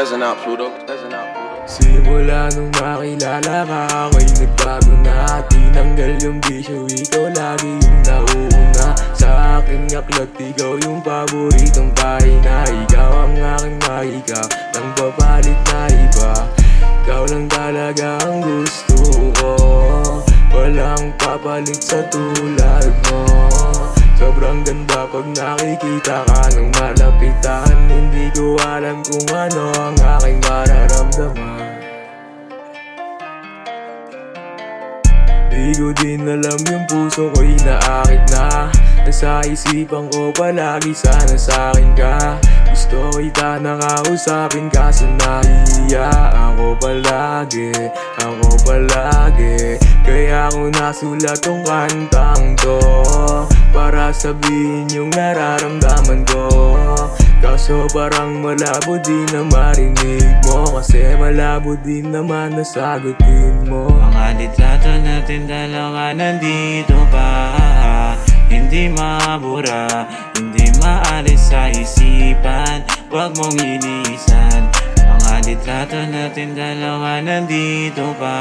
Peasant out, Pluto. Simula nung makilala ka, ako'y nagbago na. Tinanggal yung bisyo, ikaw lagi yung nauuna. Sa aking aklat, ikaw yung paboritong pahina. Ikaw ang aking mahika, nang papalit na iba. Ikaw lang talaga ang gusto ko, walang papalit sa tulad mo. Sobrang ganda pag nakikita ka nang malapitan. Hindi ko alam kung ano ang aking mararamdaman. Di ko din alam yung puso ko'y naakit na. Nasa isipan ko palagi sana sa'kin ka. Gusto kita nakausapin kaso nahihiya ako palagi. Kaya ako nasulat tong kantang to, para sabihin yung nararamdaman ko. Kaso parang malabo din na marinig mo, kasi malabo din naman na sagutin mo. Mga litrato natin dalawa nandito pa, hindi mabura, hindi maalis sa isipan, huwag mong inisan. Mga litrato natin dalawa nandito pa,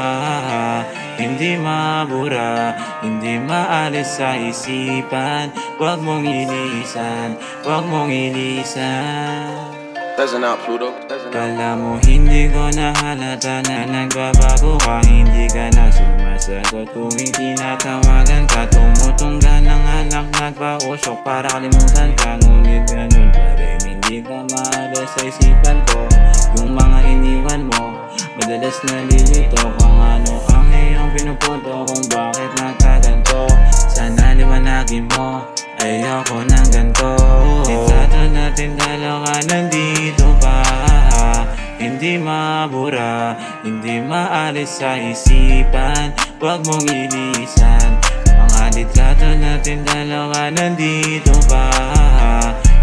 hindi mabura, hindi maalis sa isipan, huwag mong inisan, huwag mong inisan. Peasant out, Pluto. Kala mo hindi ko nahalata na nagbabago ka, hindi ka na sumasagot kung tinatawagan ka. Tumutungga ng alak, nagpausok para kalimutan ka, ngunit ganun pa rin hindi ka maalis sa isipan ko. Yung mga iniwan mo, madalas nalilito kung ano ang iyong pinupunto, kung bakit nagkaganto. Sana liwanagin mo, ayoko ng ganto. Litrato natin dalawa nandito pa, hindi mabura, hindi maalis sa isipan, huwag mong inisan. Mga litrato natin dalawa nandito pa,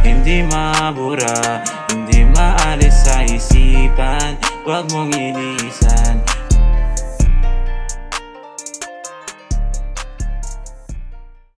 hindi mabura, hindi maalis sa isipan, huwag mong inisan.